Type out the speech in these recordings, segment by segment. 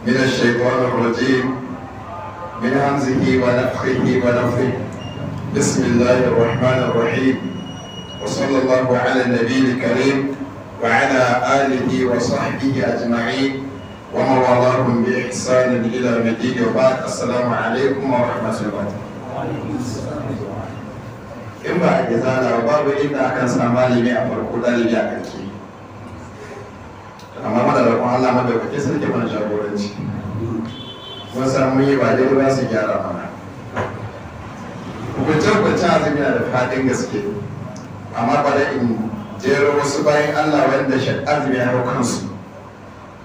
من الشيطان الرجيم من همزه ونفخه ونفثه. بسم الله الرحمن الرحيم، وصلى الله على النبي الكريم وعلى آله وصحبه أجمعين ومن والاهم بإحسان إلى الدين وبعد. السلام عليكم ورحمة الله. in ba a gizana babu inda akan samu malami a farko ɗalibi a ƙarshe, amma mana da kuma Allah madaukake sarki mana jagoranci. Mun san mun yi ba dai ba su gyara mana. Hukunce-hukunce azumi na da faɗin gaske, amma ba da in jero wasu bayan Allah wanda azumi ya hau kansu,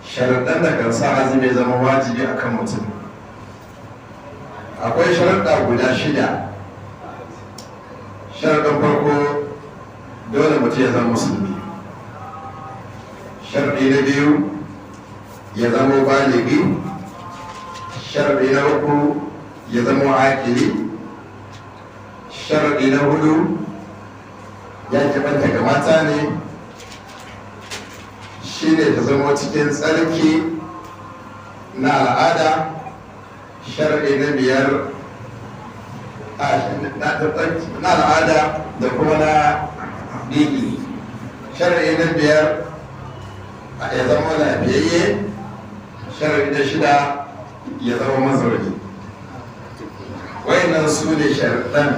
sharaɗan da kan sa azumi zama wajibi a kan mutum. Akwai sharaɗa guda 6. Sharaɗin farko dole mutum ya zama musulmi. Sharaɗi na biyu ya zama baligi. Sharaɗi na uku ya zama akili. Sharaɗi na 4 ya kibanta ga mata ne, shi ne ta zama cikin tsarki na al'ada. Sharaɗi na 5 na al'ada da kuma na dini. Sharaɗi na 5 ya zama lafiyayye. Sharaɗi na 6 ya zama mazauni. Wayannan su ne sharaɗan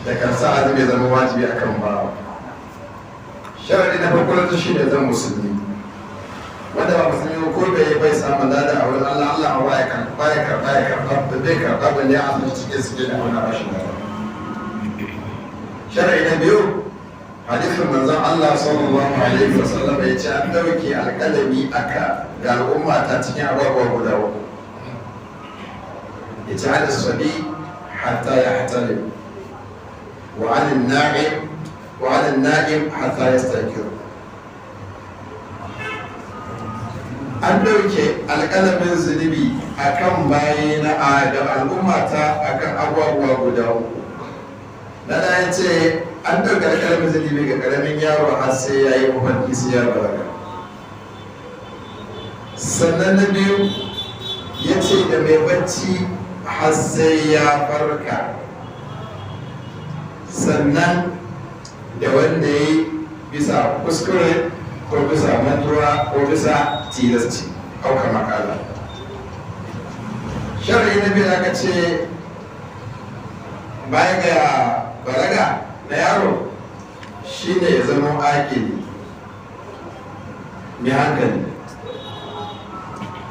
da kan sa azumi ya zama wajibi akan bawa. Sharaɗi na farko ta shi ne zan musulmi, wanda ba musulmi ko bai samun lada a wurin Allah. Allah ba ya karɓa da bai karɓa ba ne a cikin suke da wani rashin lada. Sharaɗi na 2 hadisin manzon Allah sallallahu alaihi wasallam ya ce an dauke alƙalami aka ga al'umma ta cikin abubuwa guda 3. Ya ce hada sabi hatta ya hatalim wa alin na'im hatta ya stakir. An dauke alƙalamin zunubi akan bayi na adam al'ummata akan abubuwa guda 3. Na ɗaya ce an ɗauka alƙalamin zunubi ga ƙaramin yaro har sai ya yi mafarki sai ya balaga. Sannan na 2 ya ce da mai bacci har sai ya farka. Sannan da wanda ya yi bisa kuskure ko bisa mantuwa ko bisa tilasci auka makala. Shari'i na 2 aka ce baya ga balaga na yaro shi ne ya zama akili mai hankali.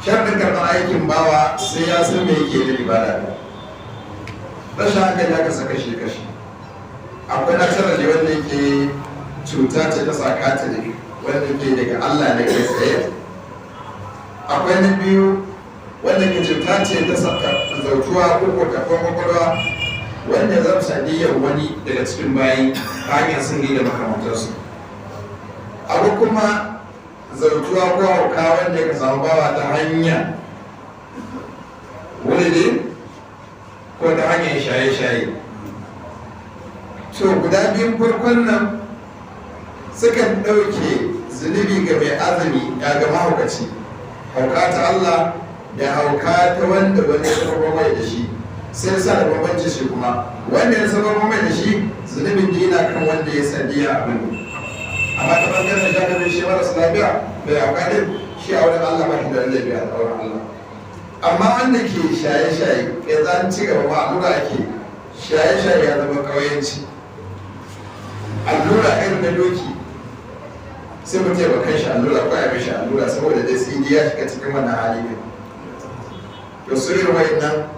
Sharɗin karɓar aikin bawa sai ya san me yake da ibada. Rashin hankali aka saka kashi. Akwai nasarar da wanda yake cuta ce ta sakatiri wanda ke daga Allah ne kai tsaye. Akwai na 2 wanda ke cuta ce ta zautuwa ko kafin kwakwalwa wanda zan saniyar wani daga cikin bayi hanyar sirri da makamantarsu. Abu kuma zautuwa ko hauka wanda ya samu bawa ta hanya wuri ko ta hanyar shaye-shaye. To guda biyun farkon nan sukan ɗauke zunubi ga mai azumi ya ga mahaukaci, hauka ta Allah da hauka ta wanda wani ya taɓa mai da shi. Sai sa da bambanci shi kuma wanda ya saba mai da shi zunubin da yana kan wanda ya sandiya abin. Amma ta bangaren jami'in shi marasa lafiya bai hauka shi a wurin Allah ba shi da lafiya a wurin Allah. Amma wanda ke shaye-shaye ya zan ci gaba ma allura ake shaye-shaye ya zama ƙauyenci. Allura irin na doki sai mutum ba kai shi allura ko ya mishi allura saboda dai sai ya shiga cikin wannan hali ne. To su irin wa'innan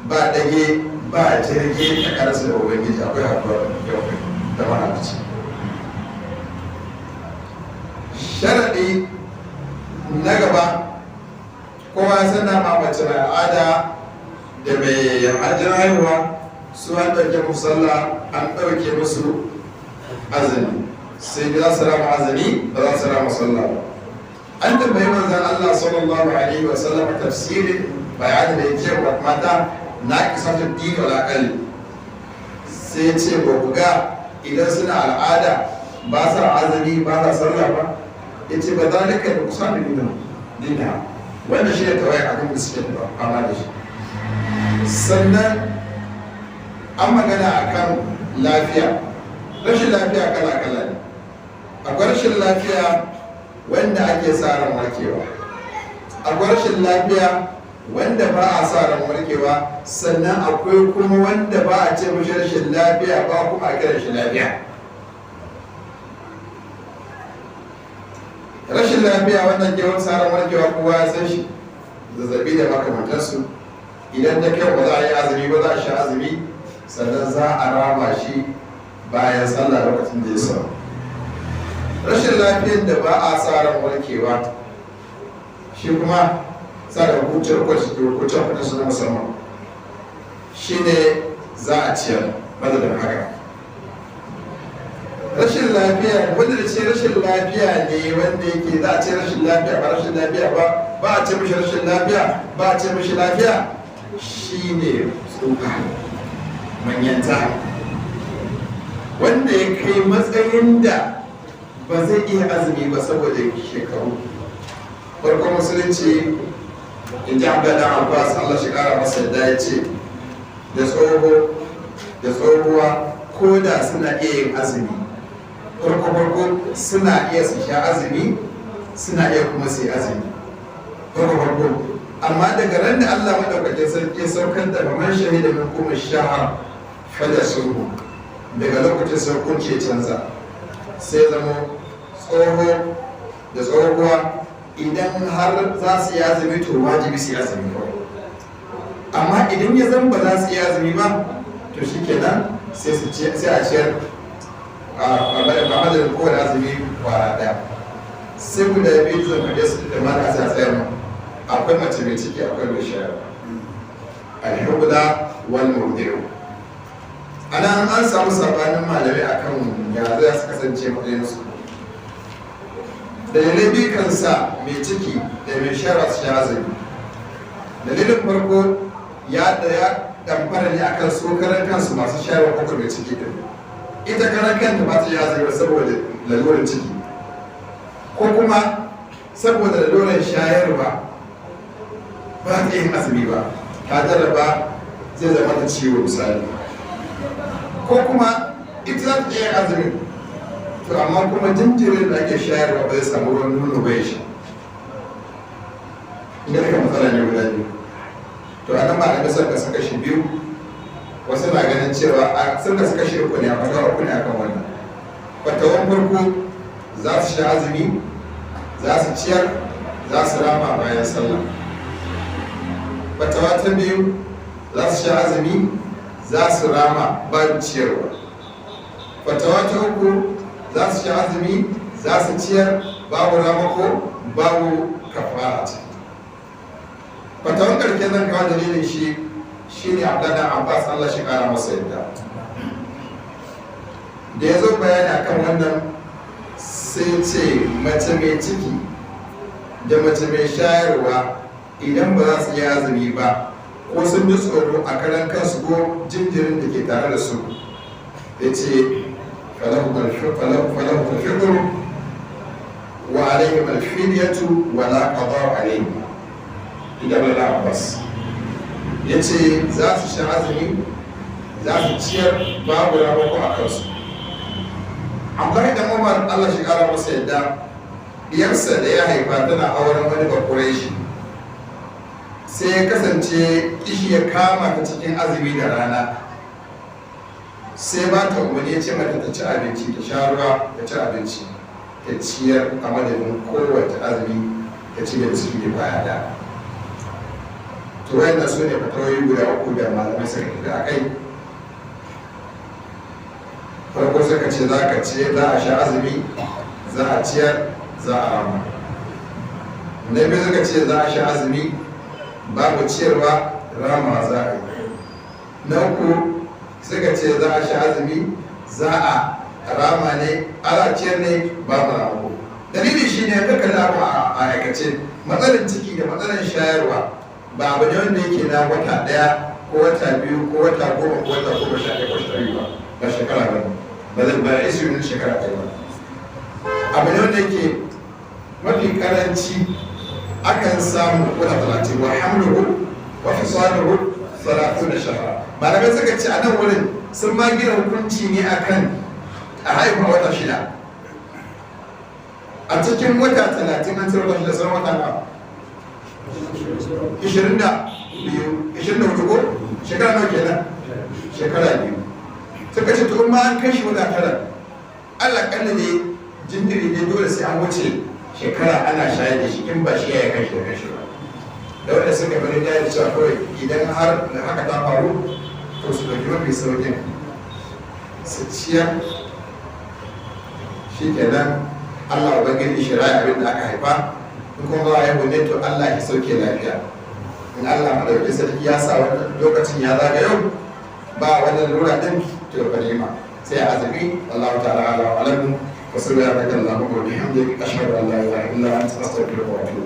ba dage ba jirgi a karasa da ubangiji akwai haɗuwar yau da mahalarci. Sharaɗi na gaba kowa sana ma mace na al'ada da mai ajiyar haihuwa su an ɗauke musalla an ɗauke musu azumi sai za su rama azumi ba za su rama sallah ba. An tambayi manzan Allah sallallahu alaihi wa sallam tafsirin bayanin da yake wa mata na kisatun dini wal aqali, sai ce ba ku ga idan suna al'ada ba sa azumi ba sa sallah ba. Ya ce ba zalika da kusa da dina wanda shi ne tawaye abin da suke fama da shi. Sannan an magana akan lafiya. Rashin lafiya kala-kala ne. Akwai rashin lafiya wanda ake sa ran warkewa, akwai rashin lafiya wanda ba a sa ran warkewa, sannan akwai kuma wanda ba a ce mashi rashin lafiya ba kuma a kira shi lafiya. Rashin lafiya wanda ke wani sa ran warkewa kowa ya san shi, zazzabi da makamantarsu. Idan ta kai ba za a yi azumi ba za a sha azumi, sannan za a rama shi bayan sallah lokacin da ya samu. Rashin lafiyar da ba a sa ran warkewa shi kuma sa da hukuncin kudin su na musamman shi ne za a ciyar madadin haka. Rashin lafiya wanda da ce rashin lafiya ne wanda yake za a ce rashin lafiya ba rashin lafiya ba a ce mishi rashin lafiya ba a ce mishi lafiya shi ne tsufa manyanta wanda ya kai matsayin da ba zai iya azumi ba saboda shekaru. Farkon musulunci in ji Abdullahi Abbas Allah shi kara masa yadda ya ce da tsoho da tsohuwa ko da suna iya yin azumi, farko suna iya su sha azumi, suna iya kuma su yi azumi farko. Amma daga ran da Allah madaukakin sarki ya saukar da man shahida min kuma shahar fada sulhu, daga lokacin sarkun ce canza sai zama tsoho da tsohuwa idan har za su yi azumi to wajibi su yi azumi kawai. Amma idan ya zan ba za su yi azumi ba to shi kenan sai a ciyar a madadin kowane azumi kwara daya. Sai guda biyu zan faɗe su da mata sa tsayar, akwai mace mai ciki akwai mai shayarwa, alhubda wal murdi'u. Ana an samu sabanin malamai akan ya za su kasance matsayin su. Dalilai biyu kan sa mai ciki da mai shayarwa su sha azumi. Dalilin farko ya damfara ne akan su karan kansu masu shayarwa ko mai ciki din. Ita karan kanta ba ta yi azumi saboda lalurar ciki, ko kuma saboda lalurar shayarwa ba ta yin azumi ba, ta jarraba zai zama ta ciwo misali, ko kuma ita za ta iya azumi to amma kuma jinjirin da ake shayarwa ba zai samu ruwan nono ba ya sha. Ina daga matsala ne guda biyu. To a nan ba a gasar da suka shi biyu, wasu na ganin cewa sun da suka shi uku ne a fatawa uku ne akan wannan. Fatawan farko za su sha azumi, za su ciyar, za su rama bayan sallah. Fatawa ta biyu za su sha azumi, za su rama bayan ciyarwa. Fatawa ta uku za su sha azumi, za su ciyar, babu ramako, babu kafara ce. Fatawan karke zan kawo dalilin shi ne Abdullahi Abbas Allah shi kara masa yadda. Da ya zo bayani akan wannan sai ce mace mai ciki da mace mai shayarwa idan ba za su yi azumi ba ko sun ji tsoro a karan kansu ko jinjirin da ke tare da su, ya ce falahu malfiqru wa alayhi malfidiyatu wa la qada alayhi. Idan da Abbas ya ce za su sha azumi, za su ciyar, babu ramako a kansu. Abdullahi dan Umar Allah shi kara masa yadda, diyarsa da ya haifa tana auren wani bakureshi, sai ya kasance kishi ya kama ta cikin azumi da rana, sai ba ta umarni ya ce mata ta ci abinci, ta sha ruwa, ta ci abinci, ta ciyar a madadin kowace azumi, ta ci da biskit baya da. To wayannan su ne fatawoyi guda uku da malamai suka tafi a kai. Farko suka ce za ka ce za a sha azumi, za a ciyar, za a rama. Na biyu suka ce za a sha azumi, babu ciyarwa, rama za a yi. Na uku suka ce za a sha azumi, za a rama ne, ana ciyar ne, babu ramako. Dalili shi ne ka kalli abu a aikace, matsalar ciki da matsalar shayarwa ba abu ne wanda yake na wata ɗaya ko wata biyu ko wata goma ko wata goma sha ɗaya ko sha biyu ba shekara ba zai ba isu yin shekara ɗaya ba. Abu ne wanda yake mafi karanci akan samu wata 30 wa hamluhu wa fisaluhu 30 shahra. Malamai suka ce a nan wurin sun ma gina hukunci ne akan a haihuwa wata 6. A cikin wata 30 an tsira wata 6 sauran wata na 24 ko shekara nawa kenan? Shekara 2. Suka ce to ma an kai shi wata 9 Allah kalla ne jinjiri ne dole sai an wuce shekara ana shayar da shi in ba shi ya kai shi da kashi ba. Da wanda suka bari da cewa kawai idan har haka ta faru to su dauki mafi saukin su ciyar shi kenan Allah ubangiji shi raya abin da aka haifa in kuma ba a yi ne to Allah ya sauke lafiya. In Allah madauki sarki ya sa wannan lokacin ya zaga yau ba wannan lura din to ganima sai azumi Allah ta'ala ala alamu wa sallallahu alaihi wa sallam wa bihamdihi ashhadu an la ilaha illa anta astaghfiruka wa atubu